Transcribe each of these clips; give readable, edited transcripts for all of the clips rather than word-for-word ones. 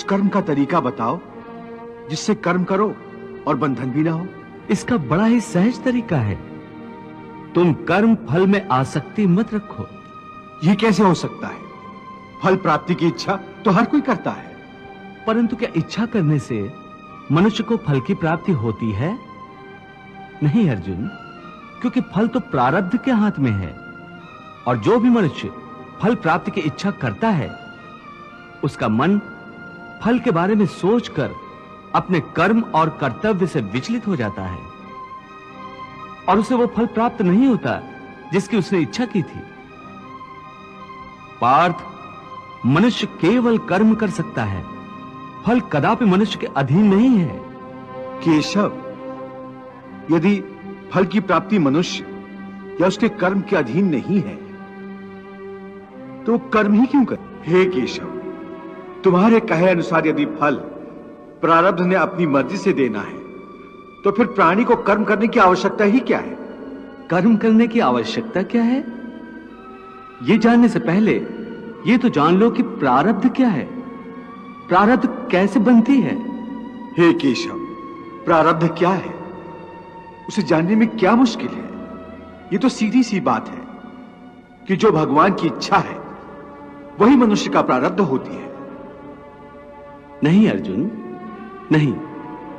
उस कर्म का तरीका बताओ जिससे कर्म करो और बंधन भी ना हो। इसका बड़ा ही सहज तरीका है। तुम कर्म फल में आसक्ति मत रखो। यह कैसे हो सकता है? फल प्राप्ति की इच्छा तो हर कोई करता है। परंतु क्या इच्छा करने से मनुष्य को फल की प्राप्ति होती है? नहीं अर्जुन, क्योंकि फल तो प्रारब्ध के हाथ में है। और जो भी मनुष्य फल प्राप्ति की इच्छा करता है, उसका मन फल के बारे में सोचकर अपने कर्म और कर्तव्य से विचलित हो जाता है और उसे वो फल प्राप्त नहीं होता जिसकी उसने इच्छा की थी। पार्थ, मनुष्य केवल कर्म कर सकता है, फल कदापि मनुष्य के अधीन नहीं है। केशव, यदि फल की प्राप्ति मनुष्य या उसके कर्म के अधीन नहीं है तो कर्म ही क्यों कर? हे केशव, तुम्हारे कहे अनुसार यदि फल प्रारब्ध ने अपनी मर्जी से देना है तो फिर प्राणी को कर्म करने की आवश्यकता ही क्या है? कर्म करने की आवश्यकता क्या है, यह जानने से पहले यह तो जान लो कि प्रारब्ध क्या है, प्रारब्ध कैसे बनती है। हे केशव, प्रारब्ध क्या है उसे जानने में क्या मुश्किल है? यह तो सीधी सी बात है कि जो भगवान की इच्छा है वही मनुष्य का प्रारब्ध होती है। नहीं अर्जुन, नहीं,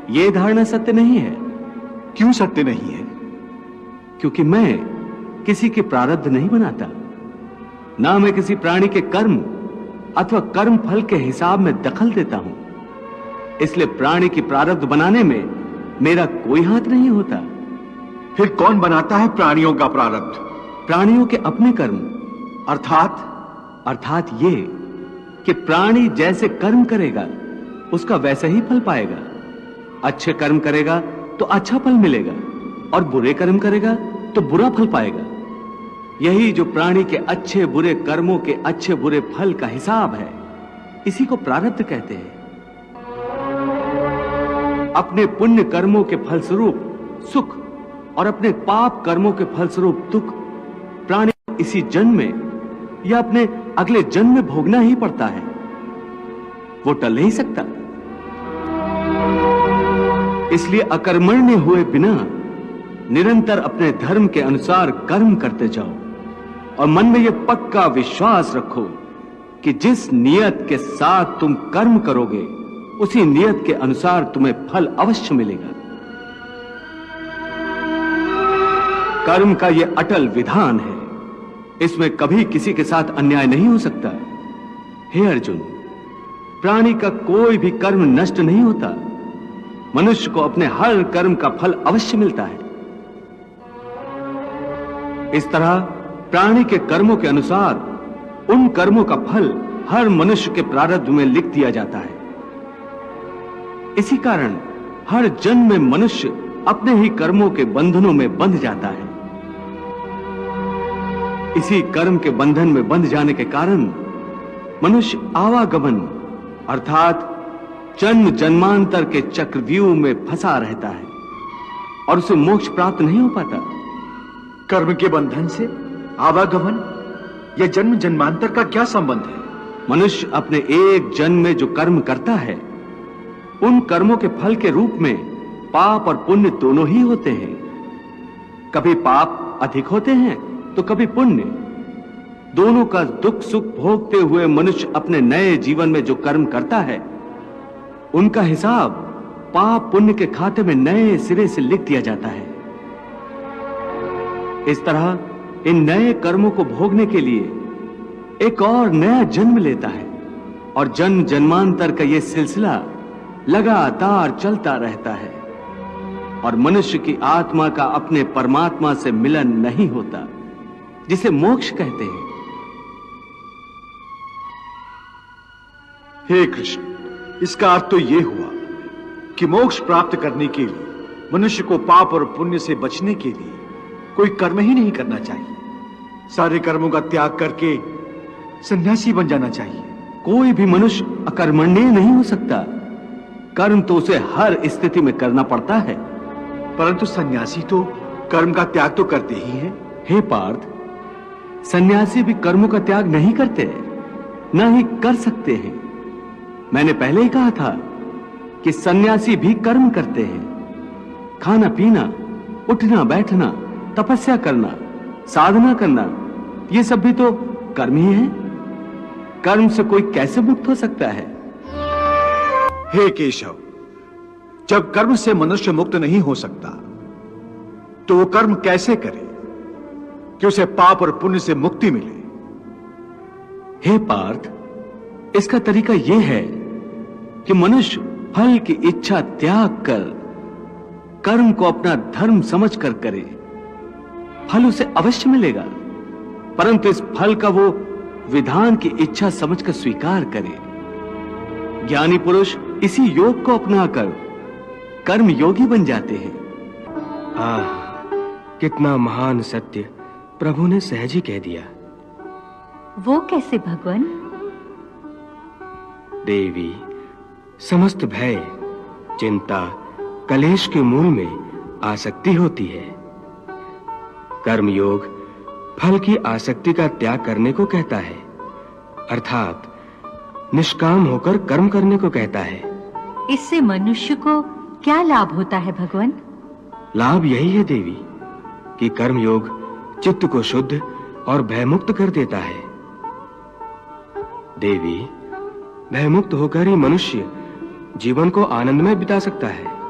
यह धारणा सत्य नहीं है। क्यों सत्य नहीं है? क्योंकि मैं किसी के प्रारब्ध नहीं बनाता, ना मैं किसी प्राणी के कर्म अथवा कर्म फल के हिसाब में दखल देता हूं। इसलिए प्राणी की प्रारब्ध बनाने में मेरा कोई हाथ नहीं होता। फिर कौन बनाता है प्राणियों का प्रारब्ध? प्राणियों के अपने कर्म। अर्थात ये कि प्राणी जैसे कर्म करेगा उसका वैसा ही फल पाएगा। अच्छे कर्म करेगा तो अच्छा फल मिलेगा और बुरे कर्म करेगा तो बुरा फल पाएगा। यही जो प्राणी के अच्छे बुरे कर्मों के अच्छे बुरे फल का हिसाब है, इसी को प्रारब्ध कहते हैं। अपने पुण्य कर्मों के फलस्वरूप सुख और अपने पाप कर्मों के फलस्वरूप दुख प्राणी इसी जन्म में या अपने अगले जन्म में भोगना ही पड़ता है, वो टल नहीं सकता। इसलिए अकर्मण्य हुए बिना निरंतर अपने धर्म के अनुसार कर्म करते जाओ और मन में यह पक्का विश्वास रखो कि जिस नियत के साथ तुम कर्म करोगे उसी नियत के अनुसार तुम्हें फल अवश्य मिलेगा। कर्म का यह अटल विधान है, इसमें कभी किसी के साथ अन्याय नहीं हो सकता। हे अर्जुन, प्राणी का कोई भी कर्म नष्ट नहीं होता, मनुष्य को अपने हर कर्म का फल अवश्य मिलता है। इस तरह प्राणी के कर्मों के अनुसार उन कर्मों का फल हर मनुष्य के प्रारब्ध में लिख दिया जाता है। इसी कारण हर जन्म में मनुष्य अपने ही कर्मों के बंधनों में बंध जाता है। इसी कर्म के बंधन में बंध जाने के कारण मनुष्य आवागमन अर्थात जन्म जन्मांतर के चक्रव्यूह में फंसा रहता है और उसे मोक्ष प्राप्त नहीं हो पाता। कर्म के बंधन से आवागमन या जन्म जन्मांतर का क्या संबंध है? मनुष्य अपने एक जन्म में जो कर्म करता है, उन कर्मों के फल के रूप में पाप और पुण्य दोनों ही होते हैं। कभी पाप अधिक होते हैं तो कभी पुण्य। दोनों का दुख सुख भोगते हुए मनुष्य अपने नए जीवन में जो कर्म करता है, उनका हिसाब पाप पुण्य के खाते में नए सिरे से लिख दिया जाता है। इस तरह इन नए कर्मों को भोगने के लिए एक और नया जन्म लेता है और जन्म जन्मांतर का यह सिलसिला लगातार चलता रहता है और मनुष्य की आत्मा का अपने परमात्मा से मिलन नहीं होता, जिसे मोक्ष कहते हैं। हे कृष्ण, इसका अर्थ तो यह हुआ कि मोक्ष प्राप्त करने के लिए मनुष्य को पाप और पुण्य से बचने के लिए कोई कर्म ही नहीं करना चाहिए। सारे कर्मों का त्याग करके सन्यासी बन जाना चाहिए। कोई भी मनुष्य अकर्मण्य नहीं हो सकता। कर्म तो उसे हर स्थिति में करना पड़ता है। परंतु सन्यासी तो कर्म का त्याग तो करते ही हैं। हे पार्थ, सन्यासी भी कर्मों का त्याग नहीं करते, ना ही कर सकते हैं। मैंने पहले ही कहा था कि सन्यासी भी कर्म करते हैं। खाना पीना, उठना बैठना, तपस्या करना, साधना करना, ये सब भी तो कर्म ही है। कर्म से कोई कैसे मुक्त हो सकता है? हे केशव, जब कर्म से मनुष्य मुक्त नहीं हो सकता तो वो कर्म कैसे करे कि उसे पाप और पुण्य से मुक्ति मिले? हे पार्थ, इसका तरीका यह है कि मनुष्य फल की इच्छा त्याग कर कर्म को अपना धर्म समझकर करे। फल उसे अवश्य मिलेगा, परंतु इस फल का वो विधान की इच्छा समझकर स्वीकार करे। ज्ञानी पुरुष इसी योग को अपनाकर कर्म योगी बन जाते हैं। कितना महान सत्य प्रभु ने सहज ही कह दिया। वो कैसे भगवान? देवी, समस्त भय, चिंता, कलेश के मूल में आसक्ति होती है। कर्म योग फल की आसक्ति का त्याग करने को कहता है, अर्थात निष्काम होकर कर्म करने को कहता है। इससे मनुष्य को क्या लाभ होता है भगवान? लाभ यही है देवी कि कर्म योग चित्त को शुद्ध और भयमुक्त कर देता है। देवी, भयमुक्त होकर ही मनुष्य जीवन को आनंद में बिता सकता है।